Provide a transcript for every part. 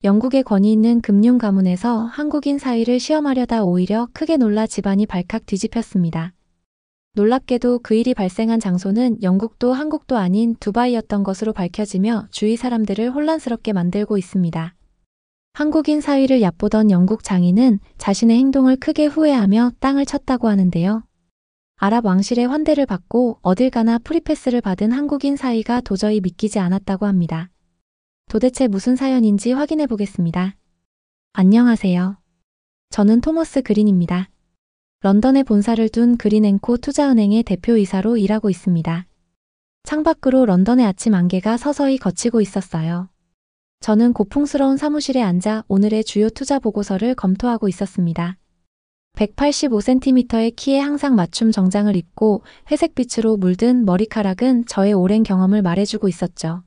영국의 권위 있는 금융 가문에서 한국인 사위를 시험하려다 오히려 크게 놀라 집안이 발칵 뒤집혔습니다. 놀랍게도 그 일이 발생한 장소는 영국도 한국도 아닌 두바이였던 것으로 밝혀지며 주위 사람들을 혼란스럽게 만들고 있습니다. 한국인 사위를 얕보던 영국 장인은 자신의 행동을 크게 후회하며 땅을 쳤다고 하는데요. 아랍 왕실의 환대를 받고 어딜 가나 프리패스를 받은 한국인 사위가 도저히 믿기지 않았다고 합니다. 도대체 무슨 사연인지 확인해 보겠습니다. 안녕하세요. 저는 토머스 그린입니다. 런던에 본사를 둔 그린앤코 투자은행의 대표이사로 일하고 있습니다. 창밖으로 런던의 아침 안개가 서서히 걷히고 있었어요. 저는 고풍스러운 사무실에 앉아 오늘의 주요 투자 보고서를 검토하고 있었습니다. 185cm의 키에 항상 맞춤 정장을 입고 회색빛으로 물든 머리카락은 저의 오랜 경험을 말해주고 있었죠.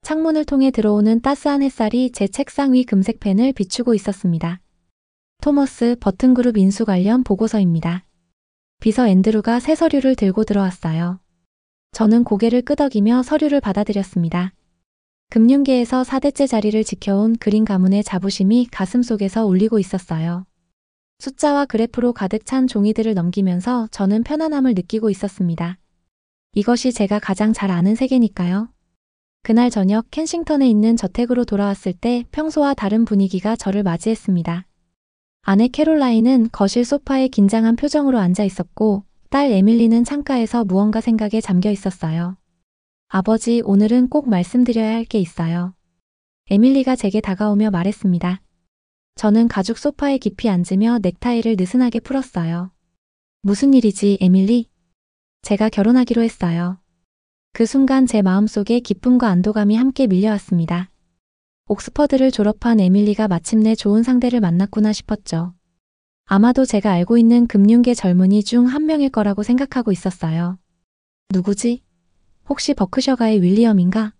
창문을 통해 들어오는 따스한 햇살이 제 책상 위 금색 펜을 비추고 있었습니다. 토머스 버튼그룹 인수 관련 보고서입니다. 비서 앤드루가 새 서류를 들고 들어왔어요. 저는 고개를 끄덕이며 서류를 받아들였습니다. 금융계에서 4대째 자리를 지켜온 그린 가문의 자부심이 가슴속에서 울리고 있었어요. 숫자와 그래프로 가득 찬 종이들을 넘기면서 저는 편안함을 느끼고 있었습니다. 이것이 제가 가장 잘 아는 세계니까요. 그날 저녁 켄싱턴에 있는 저택으로 돌아왔을 때 평소와 다른 분위기가 저를 맞이했습니다. 아내 캐롤라인은 거실 소파에 긴장한 표정으로 앉아 있었고 딸 에밀리는 창가에서 무언가 생각에 잠겨 있었어요. 아버지, 오늘은 꼭 말씀드려야 할 게 있어요. 에밀리가 제게 다가오며 말했습니다. 저는 가죽 소파에 깊이 앉으며 넥타이를 느슨하게 풀었어요. 무슨 일이지, 에밀리? 제가 결혼하기로 했어요. 그 순간 제 마음속에 기쁨과 안도감이 함께 밀려왔습니다. 옥스퍼드를 졸업한 에밀리가 마침내 좋은 상대를 만났구나 싶었죠. 아마도 제가 알고 있는 금융계 젊은이 중 한 명일 거라고 생각하고 있었어요. 누구지? 혹시 버크셔가의 윌리엄인가?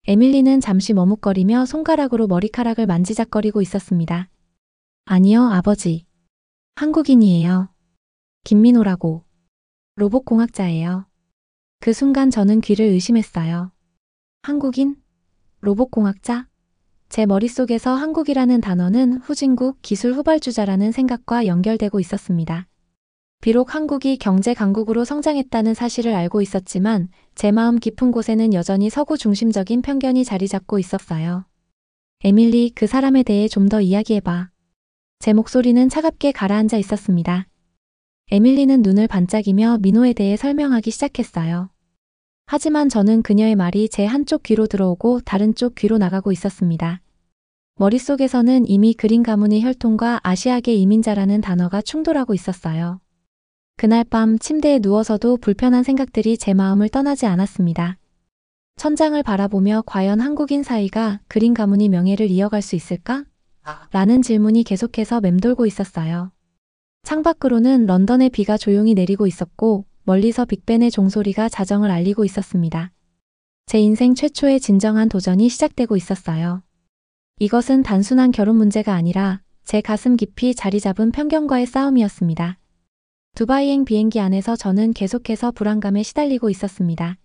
에밀리는 잠시 머뭇거리며 손가락으로 머리카락을 만지작거리고 있었습니다. 아니요, 아버지. 한국인이에요. 김민호라고. 로봇공학자예요. 그 순간 저는 귀를 의심했어요. 한국인? 로봇공학자? 제 머릿속에서 한국이라는 단어는 후진국 기술 후발주자라는 생각과 연결되고 있었습니다. 비록 한국이 경제 강국으로 성장했다는 사실을 알고 있었지만 제 마음 깊은 곳에는 여전히 서구 중심적인 편견이 자리 잡고 있었어요. 에밀리, 그 사람에 대해 좀 더 이야기해봐. 제 목소리는 차갑게 가라앉아 있었습니다. 에밀리는 눈을 반짝이며 민호에 대해 설명하기 시작했어요. 하지만 저는 그녀의 말이 제 한쪽 귀로 들어오고 다른 쪽 귀로 나가고 있었습니다. 머릿속에서는 이미 그린 가문의 혈통과 아시아계 이민자라는 단어가 충돌하고 있었어요. 그날 밤 침대에 누워서도 불편한 생각들이 제 마음을 떠나지 않았습니다. 천장을 바라보며 과연 한국인 사위가 그린 가문의 명예를 이어갈 수 있을까? 라는 질문이 계속해서 맴돌고 있었어요. 창밖으로는 런던의 비가 조용히 내리고 있었고 멀리서 빅벤의 종소리가 자정을 알리고 있었습니다. 제 인생 최초의 진정한 도전이 시작되고 있었어요. 이것은 단순한 결혼 문제가 아니라 제 가슴 깊이 자리 잡은 편견과의 싸움이었습니다. 두바이행 비행기 안에서 저는 계속해서 불안감에 시달리고 있었습니다.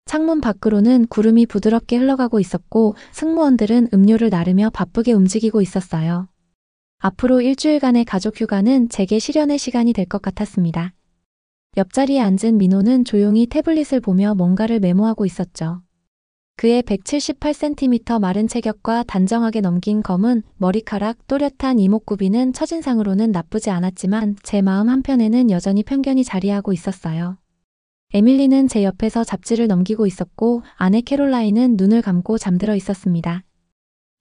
창문 밖으로는 구름이 부드럽게 흘러가고 있었고 승무원들은 음료를 나르며 바쁘게 움직이고 있었어요. 앞으로 일주일간의 가족 휴가는 제게 실현의 시간이 될 것 같았습니다. 옆자리에 앉은 민호는 조용히 태블릿을 보며 뭔가를 메모하고 있었죠. 그의 178cm 마른 체격과 단정하게 넘긴 검은 머리카락, 또렷한 이목구비는 첫인상으로는 나쁘지 않았지만 제 마음 한편에는 여전히 편견이 자리하고 있었어요. 에밀리는 제 옆에서 잡지를 넘기고 있었고 아내 캐롤라인은 눈을 감고 잠들어 있었습니다.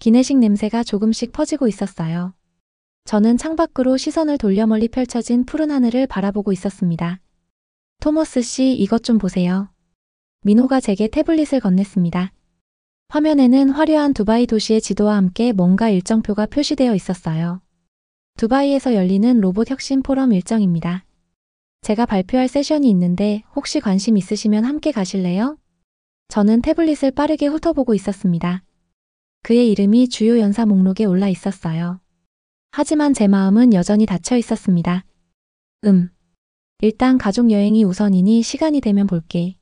기내식 냄새가 조금씩 퍼지고 있었어요. 저는 창밖으로 시선을 돌려 멀리 펼쳐진 푸른 하늘을 바라보고 있었습니다. 토머스 씨, 이것 좀 보세요. 민호가 제게 태블릿을 건넸습니다. 화면에는 화려한 두바이 도시의 지도와 함께 뭔가 일정표가 표시되어 있었어요. 두바이에서 열리는 로봇 혁신 포럼 일정입니다. 제가 발표할 세션이 있는데 혹시 관심 있으시면 함께 가실래요? 저는 태블릿을 빠르게 훑어보고 있었습니다. 그의 이름이 주요 연사 목록에 올라 있었어요. 하지만 제 마음은 여전히 닫혀 있었습니다. 일단 가족 여행이 우선이니 시간이 되면 볼게.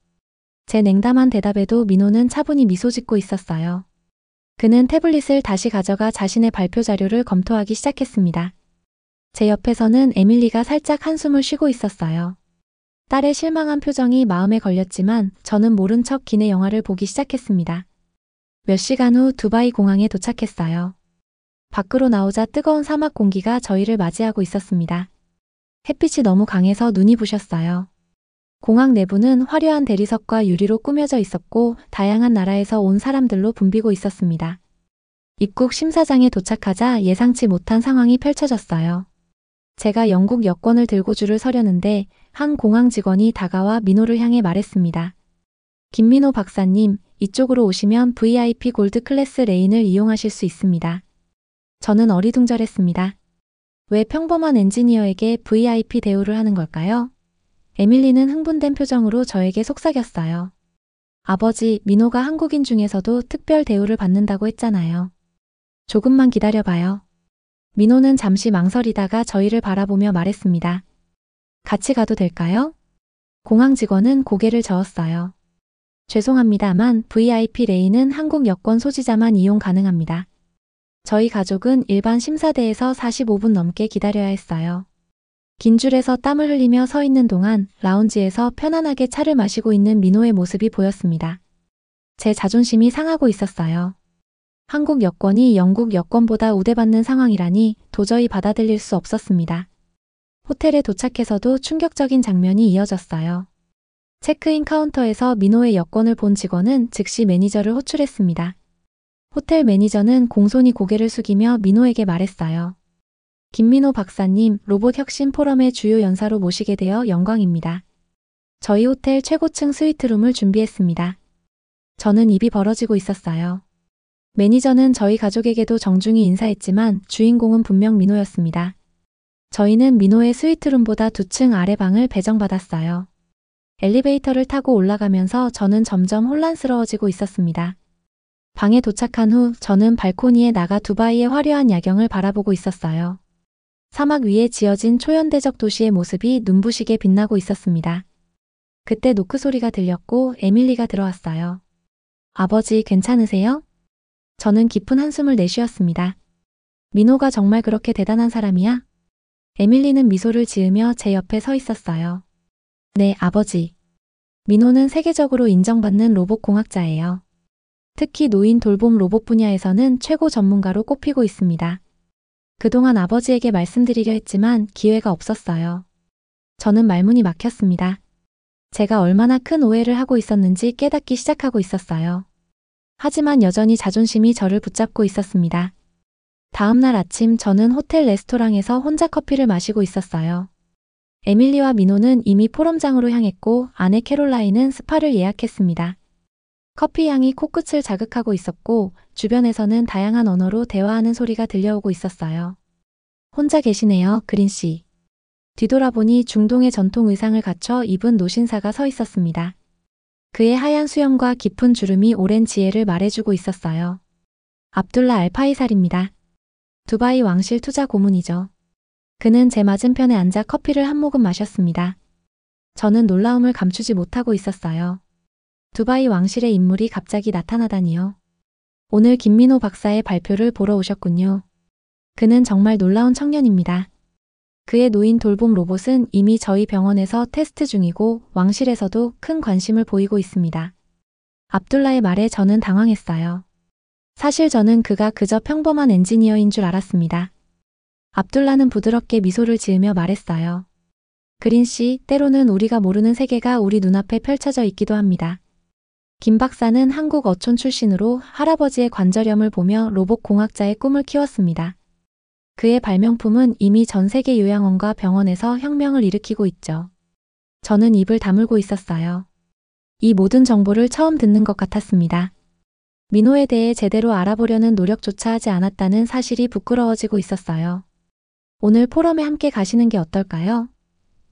제 냉담한 대답에도 민호는 차분히 미소 짓고 있었어요. 그는 태블릿을 다시 가져가 자신의 발표 자료를 검토하기 시작했습니다. 제 옆에서는 에밀리가 살짝 한숨을 쉬고 있었어요. 딸의 실망한 표정이 마음에 걸렸지만 저는 모른 척 기내 영화를 보기 시작했습니다. 몇 시간 후 두바이 공항에 도착했어요. 밖으로 나오자 뜨거운 사막 공기가 저희를 맞이하고 있었습니다. 햇빛이 너무 강해서 눈이 부셨어요. 공항 내부는 화려한 대리석과 유리로 꾸며져 있었고 다양한 나라에서 온 사람들로 붐비고 있었습니다. 입국 심사장에 도착하자 예상치 못한 상황이 펼쳐졌어요. 제가 영국 여권을 들고 줄을 서려는데 한 공항 직원이 다가와 민호를 향해 말했습니다. 김민호 박사님, 이쪽으로 오시면 VIP 골드 클래스 레인을 이용하실 수 있습니다. 저는 어리둥절했습니다. 왜 평범한 엔지니어에게 VIP 대우를 하는 걸까요? 에밀리는 흥분된 표정으로 저에게 속삭였어요. 아버지, 민호가 한국인 중에서도 특별 대우를 받는다고 했잖아요. 조금만 기다려봐요. 민호는 잠시 망설이다가 저희를 바라보며 말했습니다. 같이 가도 될까요? 공항 직원은 고개를 저었어요. 죄송합니다만 VIP 레인은 한국 여권 소지자만 이용 가능합니다. 저희 가족은 일반 심사대에서 45분 넘게 기다려야 했어요. 긴 줄에서 땀을 흘리며 서 있는 동안 라운지에서 편안하게 차를 마시고 있는 민호의 모습이 보였습니다. 제 자존심이 상하고 있었어요. 한국 여권이 영국 여권보다 우대받는 상황이라니 도저히 받아들일 수 없었습니다. 호텔에 도착해서도 충격적인 장면이 이어졌어요. 체크인 카운터에서 민호의 여권을 본 직원은 즉시 매니저를 호출했습니다. 호텔 매니저는 공손히 고개를 숙이며 민호에게 말했어요. 김민호 박사님, 로봇 혁신 포럼의 주요 연사로 모시게 되어 영광입니다. 저희 호텔 최고층 스위트룸을 준비했습니다. 저는 입이 벌어지고 있었어요. 매니저는 저희 가족에게도 정중히 인사했지만 주인공은 분명 민호였습니다. 저희는 민호의 스위트룸보다 2층 아래 방을 배정받았어요. 엘리베이터를 타고 올라가면서 저는 점점 혼란스러워지고 있었습니다. 방에 도착한 후 저는 발코니에 나가 두바이의 화려한 야경을 바라보고 있었어요. 사막 위에 지어진 초현대적 도시의 모습이 눈부시게 빛나고 있었습니다. 그때 노크 소리가 들렸고 에밀리가 들어왔어요. 아버지, 괜찮으세요? 저는 깊은 한숨을 내쉬었습니다. 민호가 정말 그렇게 대단한 사람이야? 에밀리는 미소를 지으며 제 옆에 서 있었어요. 네, 아버지. 민호는 세계적으로 인정받는 로봇 공학자예요. 특히 노인 돌봄 로봇 분야에서는 최고 전문가로 꼽히고 있습니다. 그동안 아버지에게 말씀드리려 했지만 기회가 없었어요. 저는 말문이 막혔습니다. 제가 얼마나 큰 오해를 하고 있었는지 깨닫기 시작하고 있었어요. 하지만 여전히 자존심이 저를 붙잡고 있었습니다. 다음 날 아침 저는 호텔 레스토랑에서 혼자 커피를 마시고 있었어요. 에밀리와 민호는 이미 포럼장으로 향했고 아내 캐롤라인은 스파를 예약했습니다. 커피 향이 코끝을 자극하고 있었고 주변에서는 다양한 언어로 대화하는 소리가 들려오고 있었어요. 혼자 계시네요, 그린 씨. 뒤돌아보니 중동의 전통 의상을 갖춰 입은 노신사가 서 있었습니다. 그의 하얀 수염과 깊은 주름이 오랜 지혜를 말해주고 있었어요. 압둘라 알파이살입니다. 두바이 왕실 투자 고문이죠. 그는 제 맞은편에 앉아 커피를 한 모금 마셨습니다. 저는 놀라움을 감추지 못하고 있었어요. 두바이 왕실의 인물이 갑자기 나타나다니요. 오늘 김민호 박사의 발표를 보러 오셨군요. 그는 정말 놀라운 청년입니다. 그의 노인 돌봄 로봇은 이미 저희 병원에서 테스트 중이고 왕실에서도 큰 관심을 보이고 있습니다. 압둘라의 말에 저는 당황했어요. 사실 저는 그가 그저 평범한 엔지니어인 줄 알았습니다. 압둘라는 부드럽게 미소를 지으며 말했어요. 그린 씨, 때로는 우리가 모르는 세계가 우리 눈앞에 펼쳐져 있기도 합니다. 김 박사는 한국 어촌 출신으로 할아버지의 관절염을 보며 로봇 공학자의 꿈을 키웠습니다. 그의 발명품은 이미 전 세계 요양원과 병원에서 혁명을 일으키고 있죠. 저는 입을 다물고 있었어요. 이 모든 정보를 처음 듣는 것 같았습니다. 민호에 대해 제대로 알아보려는 노력조차 하지 않았다는 사실이 부끄러워지고 있었어요. 오늘 포럼에 함께 가시는 게 어떨까요?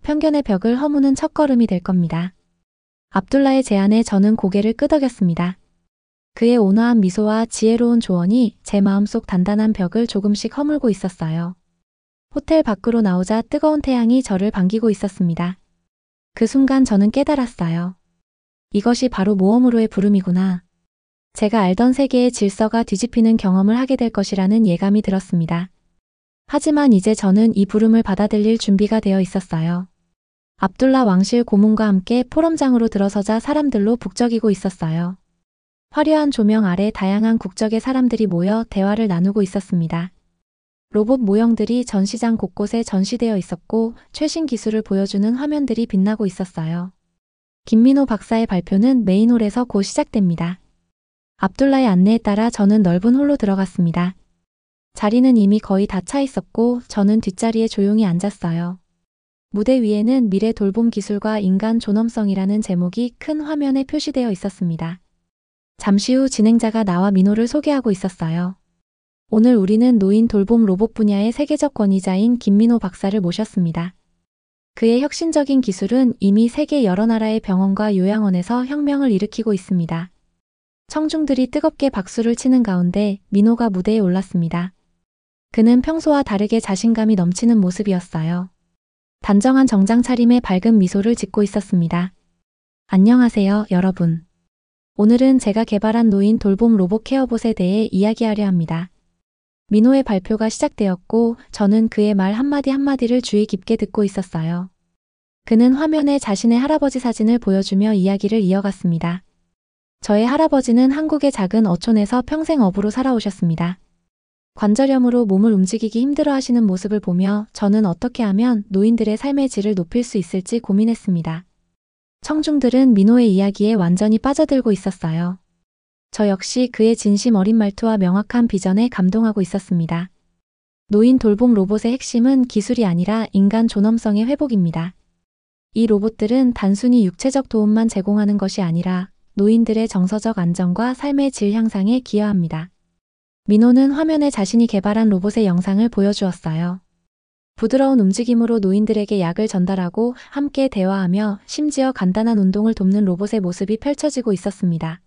편견의 벽을 허무는 첫걸음이 될 겁니다. 압둘라의 제안에 저는 고개를 끄덕였습니다. 그의 온화한 미소와 지혜로운 조언이 제 마음속 단단한 벽을 조금씩 허물고 있었어요. 호텔 밖으로 나오자 뜨거운 태양이 저를 반기고 있었습니다. 그 순간 저는 깨달았어요. 이것이 바로 모험으로의 부름이구나. 제가 알던 세계의 질서가 뒤집히는 경험을 하게 될 것이라는 예감이 들었습니다. 하지만 이제 저는 이 부름을 받아들일 준비가 되어 있었어요. 압둘라 왕실 고문과 함께 포럼장으로 들어서자 사람들로 북적이고 있었어요. 화려한 조명 아래 다양한 국적의 사람들이 모여 대화를 나누고 있었습니다. 로봇 모형들이 전시장 곳곳에 전시되어 있었고 최신 기술을 보여주는 화면들이 빛나고 있었어요. 김민호 박사의 발표는 메인홀에서 곧 시작됩니다. 압둘라의 안내에 따라 저는 넓은 홀로 들어갔습니다. 자리는 이미 거의 다 차 있었고 저는 뒷자리에 조용히 앉았어요. 무대 위에는 미래 돌봄 기술과 인간 존엄성이라는 제목이 큰 화면에 표시되어 있었습니다. 잠시 후 진행자가 나와 민호를 소개하고 있었어요. 오늘 우리는 노인 돌봄 로봇 분야의 세계적 권위자인 김민호 박사를 모셨습니다. 그의 혁신적인 기술은 이미 세계 여러 나라의 병원과 요양원에서 혁명을 일으키고 있습니다. 청중들이 뜨겁게 박수를 치는 가운데 민호가 무대에 올랐습니다. 그는 평소와 다르게 자신감이 넘치는 모습이었어요. 단정한 정장 차림에 밝은 미소를 짓고 있었습니다. 안녕하세요, 여러분. 오늘은 제가 개발한 노인 돌봄 로봇 케어봇에 대해 이야기하려 합니다. 민호의 발표가 시작되었고 저는 그의 말 한마디 한마디를 주의 깊게 듣고 있었어요. 그는 화면에 자신의 할아버지 사진을 보여주며 이야기를 이어갔습니다. 저의 할아버지는 한국의 작은 어촌에서 평생 어부로 살아오셨습니다. 관절염으로 몸을 움직이기 힘들어 하시는 모습을 보며 저는 어떻게 하면 노인들의 삶의 질을 높일 수 있을지 고민했습니다. 청중들은 민호의 이야기에 완전히 빠져들고 있었어요. 저 역시 그의 진심 어린 말투와 명확한 비전에 감동하고 있었습니다. 노인 돌봄 로봇의 핵심은 기술이 아니라 인간 존엄성의 회복입니다. 이 로봇들은 단순히 육체적 도움만 제공하는 것이 아니라 노인들의 정서적 안정과 삶의 질 향상에 기여합니다. 민호는 화면에 자신이 개발한 로봇의 영상을 보여주었어요. 부드러운 움직임으로 노인들에게 약을 전달하고 함께 대화하며 심지어 간단한 운동을 돕는 로봇의 모습이 펼쳐지고 있었습니다.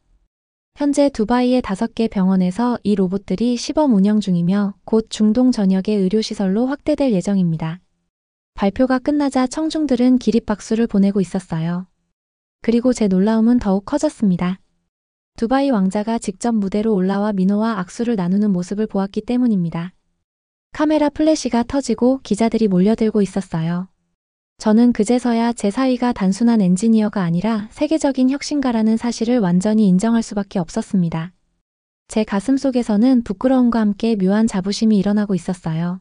현재 두바이의 5개 병원에서 이 로봇들이 시범 운영 중이며 곧 중동 전역의 의료시설로 확대될 예정입니다. 발표가 끝나자 청중들은 기립박수를 보내고 있었어요. 그리고 제 놀라움은 더욱 커졌습니다. 두바이 왕자가 직접 무대로 올라와 민호와 악수를 나누는 모습을 보았기 때문입니다. 카메라 플래시가 터지고 기자들이 몰려들고 있었어요. 저는 그제서야 제 사위가 단순한 엔지니어가 아니라 세계적인 혁신가라는 사실을 완전히 인정할 수밖에 없었습니다. 제 가슴 속에서는 부끄러움과 함께 묘한 자부심이 일어나고 있었어요.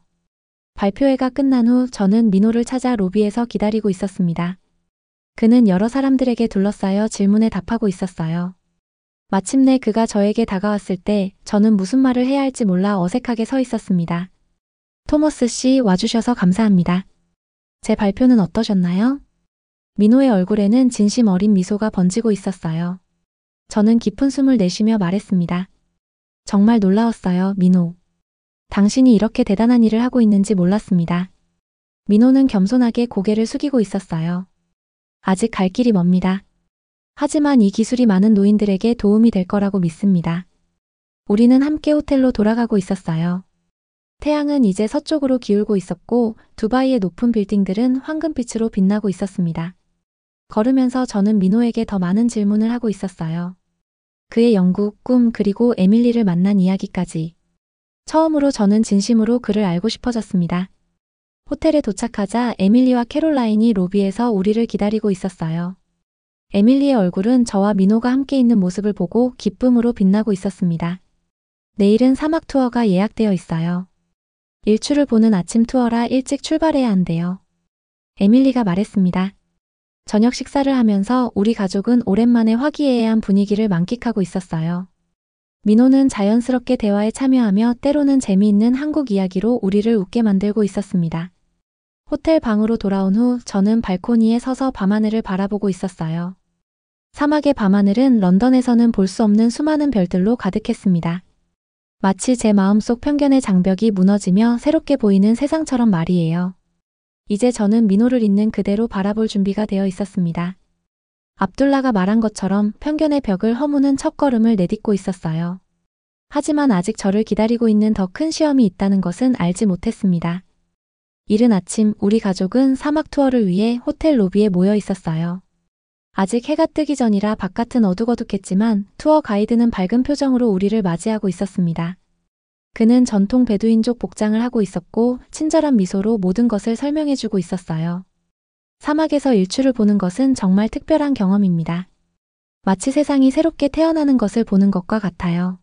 발표회가 끝난 후 저는 민호를 찾아 로비에서 기다리고 있었습니다. 그는 여러 사람들에게 둘러싸여 질문에 답하고 있었어요. 마침내 그가 저에게 다가왔을 때 저는 무슨 말을 해야 할지 몰라 어색하게 서 있었습니다. 토머스 씨, 와주셔서 감사합니다. 제 발표는 어떠셨나요? 민호의 얼굴에는 진심 어린 미소가 번지고 있었어요. 저는 깊은 숨을 내쉬며 말했습니다. 정말 놀라웠어요, 민호. 당신이 이렇게 대단한 일을 하고 있는지 몰랐습니다. 민호는 겸손하게 고개를 숙이고 있었어요. 아직 갈 길이 멉니다. 하지만 이 기술이 많은 노인들에게 도움이 될 거라고 믿습니다. 우리는 함께 호텔로 돌아가고 있었어요. 태양은 이제 서쪽으로 기울고 있었고 두바이의 높은 빌딩들은 황금빛으로 빛나고 있었습니다. 걸으면서 저는 민호에게 더 많은 질문을 하고 있었어요. 그의 영국, 꿈 그리고 에밀리를 만난 이야기까지. 처음으로 저는 진심으로 그를 알고 싶어졌습니다. 호텔에 도착하자 에밀리와 캐롤라인이 로비에서 우리를 기다리고 있었어요. 에밀리의 얼굴은 저와 민호가 함께 있는 모습을 보고 기쁨으로 빛나고 있었습니다. 내일은 사막 투어가 예약되어 있어요. 일출을 보는 아침 투어라 일찍 출발해야 한대요. 에밀리가 말했습니다. 저녁 식사를 하면서 우리 가족은 오랜만에 화기애애한 분위기를 만끽하고 있었어요. 민호는 자연스럽게 대화에 참여하며 때로는 재미있는 한국 이야기로 우리를 웃게 만들고 있었습니다. 호텔 방으로 돌아온 후 저는 발코니에 서서 밤하늘을 바라보고 있었어요. 사막의 밤하늘은 런던에서는 볼 수 없는 수많은 별들로 가득했습니다. 마치 제 마음속 편견의 장벽이 무너지며 새롭게 보이는 세상처럼 말이에요. 이제 저는 민호를 있는 그대로 바라볼 준비가 되어 있었습니다. 압둘라가 말한 것처럼 편견의 벽을 허무는 첫걸음을 내딛고 있었어요. 하지만 아직 저를 기다리고 있는 더 큰 시험이 있다는 것은 알지 못했습니다. 이른 아침 우리 가족은 사막 투어를 위해 호텔 로비에 모여 있었어요. 아직 해가 뜨기 전이라 바깥은 어둑어둑했지만 투어 가이드는 밝은 표정으로 우리를 맞이하고 있었습니다. 그는 전통 베두인족 복장을 하고 있었고 친절한 미소로 모든 것을 설명해주고 있었어요. 사막에서 일출을 보는 것은 정말 특별한 경험입니다. 마치 세상이 새롭게 태어나는 것을 보는 것과 같아요.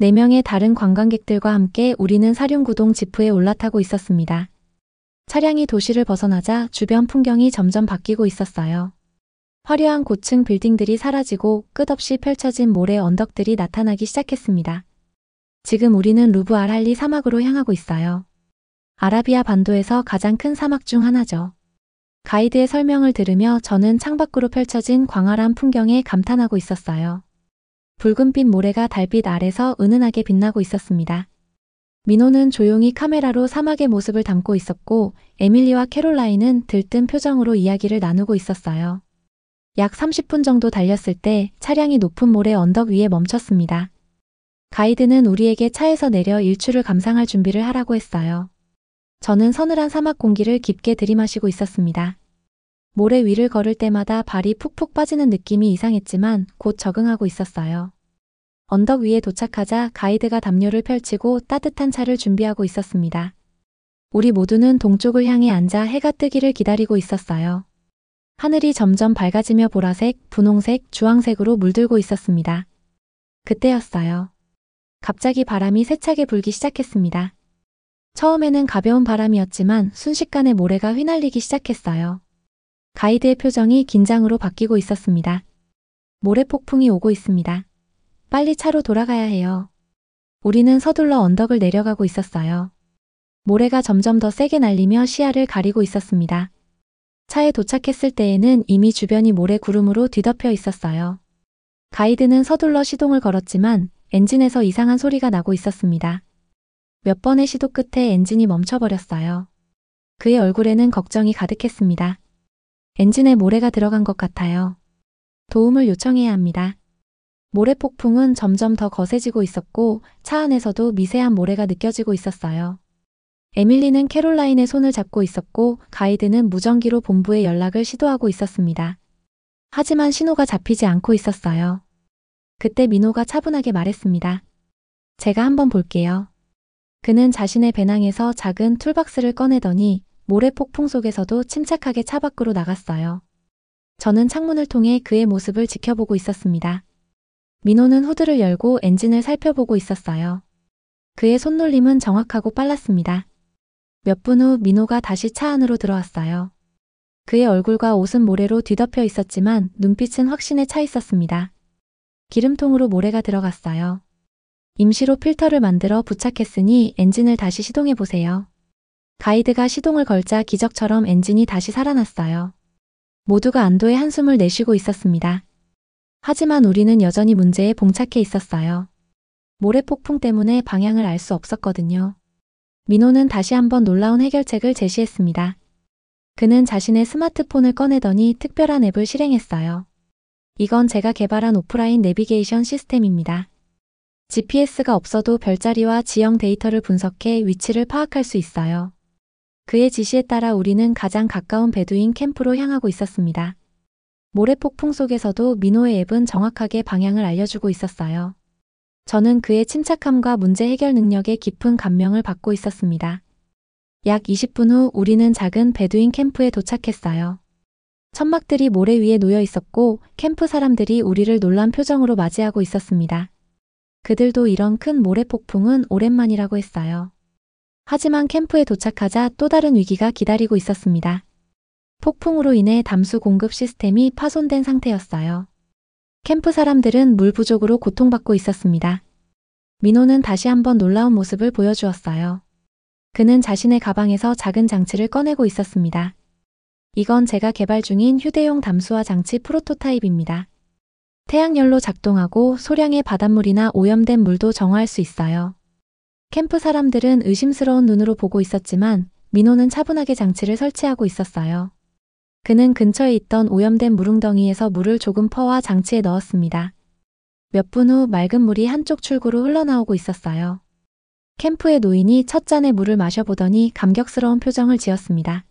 4명의 다른 관광객들과 함께 우리는 사륜구동 지프에 올라타고 있었습니다. 차량이 도시를 벗어나자 주변 풍경이 점점 바뀌고 있었어요. 화려한 고층 빌딩들이 사라지고 끝없이 펼쳐진 모래 언덕들이 나타나기 시작했습니다. 지금 우리는 루브 알할리 사막으로 향하고 있어요. 아라비아 반도에서 가장 큰 사막 중 하나죠. 가이드의 설명을 들으며 저는 창밖으로 펼쳐진 광활한 풍경에 감탄하고 있었어요. 붉은빛 모래가 달빛 아래서 은은하게 빛나고 있었습니다. 민호는 조용히 카메라로 사막의 모습을 담고 있었고 에밀리와 캐롤라인은 들뜬 표정으로 이야기를 나누고 있었어요. 약 30분 정도 달렸을 때 차량이 높은 모래 언덕 위에 멈췄습니다. 가이드는 우리에게 차에서 내려 일출을 감상할 준비를 하라고 했어요. 저는 서늘한 사막 공기를 깊게 들이마시고 있었습니다. 모래 위를 걸을 때마다 발이 푹푹 빠지는 느낌이 이상했지만 곧 적응하고 있었어요. 언덕 위에 도착하자 가이드가 담요를 펼치고 따뜻한 차를 준비하고 있었습니다. 우리 모두는 동쪽을 향해 앉아 해가 뜨기를 기다리고 있었어요. 하늘이 점점 밝아지며 보라색, 분홍색, 주황색으로 물들고 있었습니다. 그때였어요. 갑자기 바람이 세차게 불기 시작했습니다. 처음에는 가벼운 바람이었지만 순식간에 모래가 휘날리기 시작했어요. 가이드의 표정이 긴장으로 바뀌고 있었습니다. 모래 폭풍이 오고 있습니다. 빨리 차로 돌아가야 해요. 우리는 서둘러 언덕을 내려가고 있었어요. 모래가 점점 더 세게 날리며 시야를 가리고 있었습니다. 차에 도착했을 때에는 이미 주변이 모래 구름으로 뒤덮여 있었어요. 가이드는 서둘러 시동을 걸었지만 엔진에서 이상한 소리가 나고 있었습니다. 몇 번의 시도 끝에 엔진이 멈춰버렸어요. 그의 얼굴에는 걱정이 가득했습니다. 엔진에 모래가 들어간 것 같아요. 도움을 요청해야 합니다. 모래 폭풍은 점점 더 거세지고 있었고 차 안에서도 미세한 모래가 느껴지고 있었어요. 에밀리는 캐롤라인의 손을 잡고 있었고 가이드는 무전기로 본부에 연락을 시도하고 있었습니다. 하지만 신호가 잡히지 않고 있었어요. 그때 민호가 차분하게 말했습니다. 제가 한번 볼게요. 그는 자신의 배낭에서 작은 툴박스를 꺼내더니 모래 폭풍 속에서도 침착하게 차 밖으로 나갔어요. 저는 창문을 통해 그의 모습을 지켜보고 있었습니다. 민호는 후드를 열고 엔진을 살펴보고 있었어요. 그의 손놀림은 정확하고 빨랐습니다. 몇 분 후 민호가 다시 차 안으로 들어왔어요. 그의 얼굴과 옷은 모래로 뒤덮여 있었지만 눈빛은 확신에 차 있었습니다. 기름통으로 모래가 들어갔어요. 임시로 필터를 만들어 부착했으니 엔진을 다시 시동해 보세요. 가이드가 시동을 걸자 기적처럼 엔진이 다시 살아났어요. 모두가 안도의 한숨을 내쉬고 있었습니다. 하지만 우리는 여전히 문제에 봉착해 있었어요. 모래 폭풍 때문에 방향을 알 수 없었거든요. 민호는 다시 한번 놀라운 해결책을 제시했습니다. 그는 자신의 스마트폰을 꺼내더니 특별한 앱을 실행했어요. 이건 제가 개발한 오프라인 내비게이션 시스템입니다. GPS가 없어도 별자리와 지형 데이터를 분석해 위치를 파악할 수 있어요. 그의 지시에 따라 우리는 가장 가까운 베두인 캠프로 향하고 있었습니다. 모래 폭풍 속에서도 민호의 앱은 정확하게 방향을 알려주고 있었어요. 저는 그의 침착함과 문제 해결 능력에 깊은 감명을 받고 있었습니다. 약 20분 후 우리는 작은 베두인 캠프에 도착했어요. 천막들이 모래 위에 놓여 있었고 캠프 사람들이 우리를 놀란 표정으로 맞이하고 있었습니다. 그들도 이런 큰 모래 폭풍은 오랜만이라고 했어요. 하지만 캠프에 도착하자 또 다른 위기가 기다리고 있었습니다. 폭풍으로 인해 담수 공급 시스템이 파손된 상태였어요. 캠프 사람들은 물 부족으로 고통받고 있었습니다. 민호는 다시 한번 놀라운 모습을 보여주었어요. 그는 자신의 가방에서 작은 장치를 꺼내고 있었습니다. 이건 제가 개발 중인 휴대용 담수화 장치 프로토타입입니다. 태양열로 작동하고 소량의 바닷물이나 오염된 물도 정화할 수 있어요. 캠프 사람들은 의심스러운 눈으로 보고 있었지만 민호는 차분하게 장치를 설치하고 있었어요. 그는 근처에 있던 오염된 물웅덩이에서 물을 조금 퍼와 장치에 넣었습니다. 몇 분 후 맑은 물이 한쪽 출구로 흘러나오고 있었어요. 캠프의 노인이 첫 잔의 물을 마셔보더니 감격스러운 표정을 지었습니다.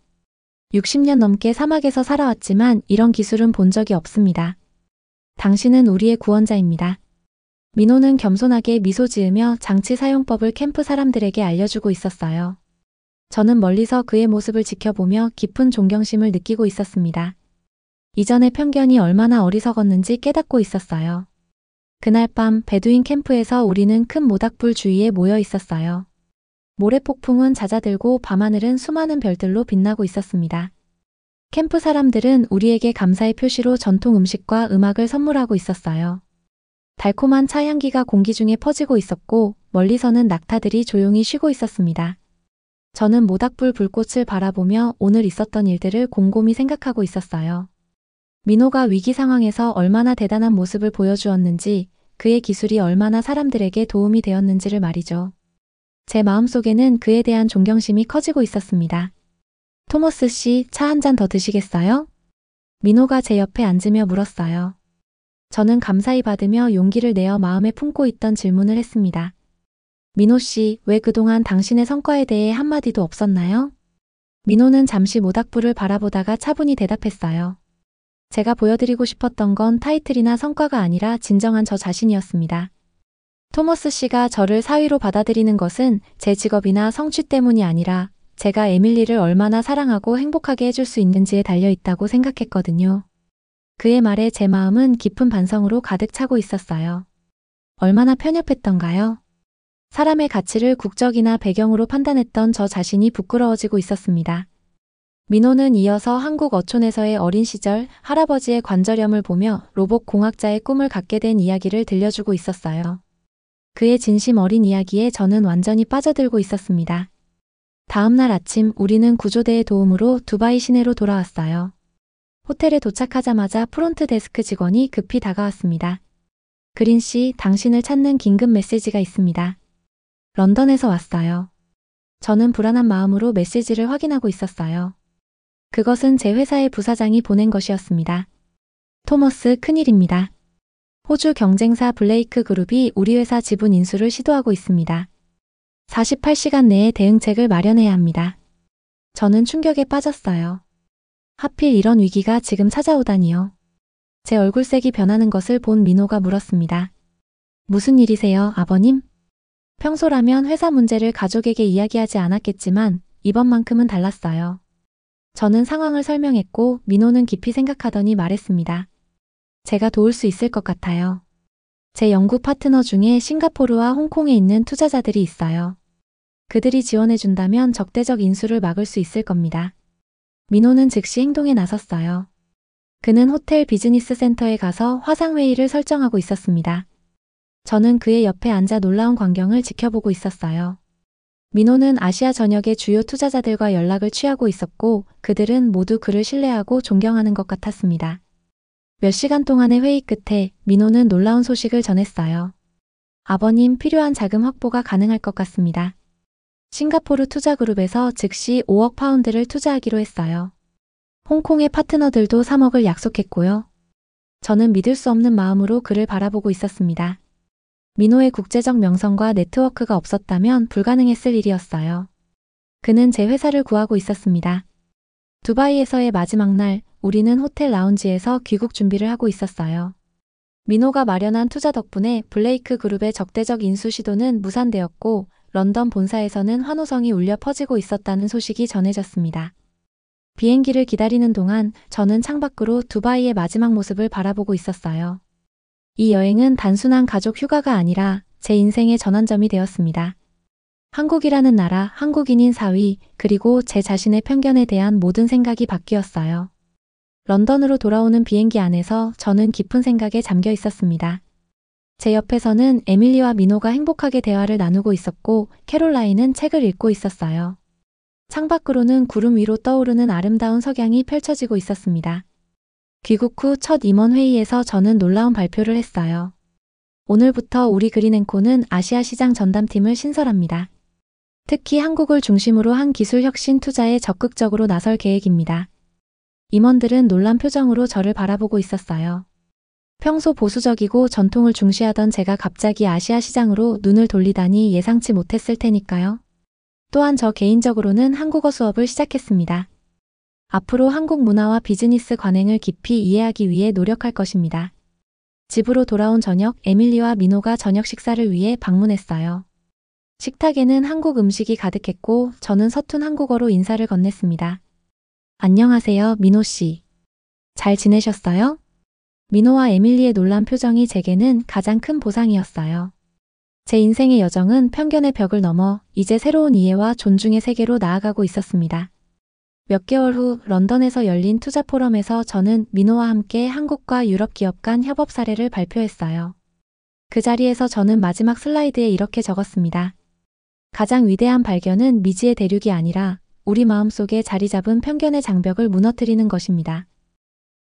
60년 넘게 사막에서 살아왔지만 이런 기술은 본 적이 없습니다. 당신은 우리의 구원자입니다. 민호는 겸손하게 미소 지으며 장치 사용법을 캠프 사람들에게 알려주고 있었어요. 저는 멀리서 그의 모습을 지켜보며 깊은 존경심을 느끼고 있었습니다. 이전의 편견이 얼마나 어리석었는지 깨닫고 있었어요. 그날 밤 베두인 캠프에서 우리는 큰 모닥불 주위에 모여 있었어요. 모래폭풍은 잦아들고 밤하늘은 수많은 별들로 빛나고 있었습니다. 캠프 사람들은 우리에게 감사의 표시로 전통 음식과 음악을 선물하고 있었어요. 달콤한 차 향기가 공기 중에 퍼지고 있었고 멀리서는 낙타들이 조용히 쉬고 있었습니다. 저는 모닥불 불꽃을 바라보며 오늘 있었던 일들을 곰곰이 생각하고 있었어요. 민호가 위기 상황에서 얼마나 대단한 모습을 보여주었는지, 그의 기술이 얼마나 사람들에게 도움이 되었는지를 말이죠. 제 마음속에는 그에 대한 존경심이 커지고 있었습니다. 토머스 씨, 차 한 잔 더 드시겠어요? 민호가 제 옆에 앉으며 물었어요. 저는 감사히 받으며 용기를 내어 마음에 품고 있던 질문을 했습니다. 민호 씨, 왜 그동안 당신의 성과에 대해 한마디도 없었나요? 민호는 잠시 모닥불을 바라보다가 차분히 대답했어요. 제가 보여드리고 싶었던 건 타이틀이나 성과가 아니라 진정한 저 자신이었습니다. 토머스 씨가 저를 사위로 받아들이는 것은 제 직업이나 성취 때문이 아니라 제가 에밀리를 얼마나 사랑하고 행복하게 해줄 수 있는지에 달려 있다고 생각했거든요. 그의 말에 제 마음은 깊은 반성으로 가득 차고 있었어요. 얼마나 편협했던가요? 사람의 가치를 국적이나 배경으로 판단했던 저 자신이 부끄러워지고 있었습니다. 민호는 이어서 한국 어촌에서의 어린 시절 할아버지의 관절염을 보며 로봇 공학자의 꿈을 갖게 된 이야기를 들려주고 있었어요. 그의 진심 어린 이야기에 저는 완전히 빠져들고 있었습니다. 다음 날 아침 우리는 구조대의 도움으로 두바이 시내로 돌아왔어요. 호텔에 도착하자마자 프론트 데스크 직원이 급히 다가왔습니다. 그린 씨, 당신을 찾는 긴급 메시지가 있습니다. 런던에서 왔어요. 저는 불안한 마음으로 메시지를 확인하고 있었어요. 그것은 제 회사의 부사장이 보낸 것이었습니다. 토머스, 큰일입니다. 호주 경쟁사 블레이크 그룹이 우리 회사 지분 인수를 시도하고 있습니다. 48시간 내에 대응책을 마련해야 합니다. 저는 충격에 빠졌어요. 하필 이런 위기가 지금 찾아오다니요. 제 얼굴색이 변하는 것을 본 민호가 물었습니다. 무슨 일이세요, 아버님? 평소라면 회사 문제를 가족에게 이야기하지 않았겠지만 이번만큼은 달랐어요. 저는 상황을 설명했고 민호는 깊이 생각하더니 말했습니다. 제가 도울 수 있을 것 같아요. 제 연구 파트너 중에 싱가포르와 홍콩에 있는 투자자들이 있어요. 그들이 지원해준다면 적대적 인수를 막을 수 있을 겁니다. 민호는 즉시 행동에 나섰어요. 그는 호텔 비즈니스 센터에 가서 화상회의를 설정하고 있었습니다. 저는 그의 옆에 앉아 놀라운 광경을 지켜보고 있었어요. 민호는 아시아 전역의 주요 투자자들과 연락을 취하고 있었고 그들은 모두 그를 신뢰하고 존경하는 것 같았습니다. 몇 시간 동안의 회의 끝에 민호는 놀라운 소식을 전했어요. 아버님, 필요한 자금 확보가 가능할 것 같습니다. 싱가포르 투자그룹에서 즉시 5억 파운드를 투자하기로 했어요. 홍콩의 파트너들도 3억을 약속했고요. 저는 믿을 수 없는 마음으로 그를 바라보고 있었습니다. 민호의 국제적 명성과 네트워크가 없었다면 불가능했을 일이었어요. 그는 제 회사를 구하고 있었습니다. 두바이에서의 마지막 날, 우리는 호텔 라운지에서 귀국 준비를 하고 있었어요. 민호가 마련한 투자 덕분에 블레이크 그룹의 적대적 인수 시도는 무산되었고 런던 본사에서는 환호성이 울려 퍼지고 있었다는 소식이 전해졌습니다. 비행기를 기다리는 동안 저는 창밖으로 두바이의 마지막 모습을 바라보고 있었어요. 이 여행은 단순한 가족 휴가가 아니라 제 인생의 전환점이 되었습니다. 한국이라는 나라, 한국인인 사위, 그리고 제 자신의 편견에 대한 모든 생각이 바뀌었어요. 런던으로 돌아오는 비행기 안에서 저는 깊은 생각에 잠겨 있었습니다. 제 옆에서는 에밀리와 민호가 행복하게 대화를 나누고 있었고 캐롤라인은 책을 읽고 있었어요. 창밖으로는 구름 위로 떠오르는 아름다운 석양이 펼쳐지고 있었습니다. 귀국 후 첫 임원 회의에서 저는 놀라운 발표를 했어요. 오늘부터 우리 그린앤코는 아시아 시장 전담팀을 신설합니다. 특히 한국을 중심으로 한 기술 혁신 투자에 적극적으로 나설 계획입니다. 임원들은 놀란 표정으로 저를 바라보고 있었어요. 평소 보수적이고 전통을 중시하던 제가 갑자기 아시아 시장으로 눈을 돌리다니 예상치 못했을 테니까요. 또한 저 개인적으로는 한국어 수업을 시작했습니다. 앞으로 한국 문화와 비즈니스 관행을 깊이 이해하기 위해 노력할 것입니다. 집으로 돌아온 저녁, 에밀리와 민호가 저녁 식사를 위해 방문했어요. 식탁에는 한국 음식이 가득했고 저는 서툰 한국어로 인사를 건넸습니다. 안녕하세요, 민호 씨. 잘 지내셨어요? 민호와 에밀리의 놀란 표정이 제게는 가장 큰 보상이었어요. 제 인생의 여정은 편견의 벽을 넘어 이제 새로운 이해와 존중의 세계로 나아가고 있었습니다. 몇 개월 후 런던에서 열린 투자 포럼에서 저는 민호와 함께 한국과 유럽 기업 간 협업 사례를 발표했어요. 그 자리에서 저는 마지막 슬라이드에 이렇게 적었습니다. 가장 위대한 발견은 미지의 대륙이 아니라 우리 마음속에 자리 잡은 편견의 장벽을 무너뜨리는 것입니다.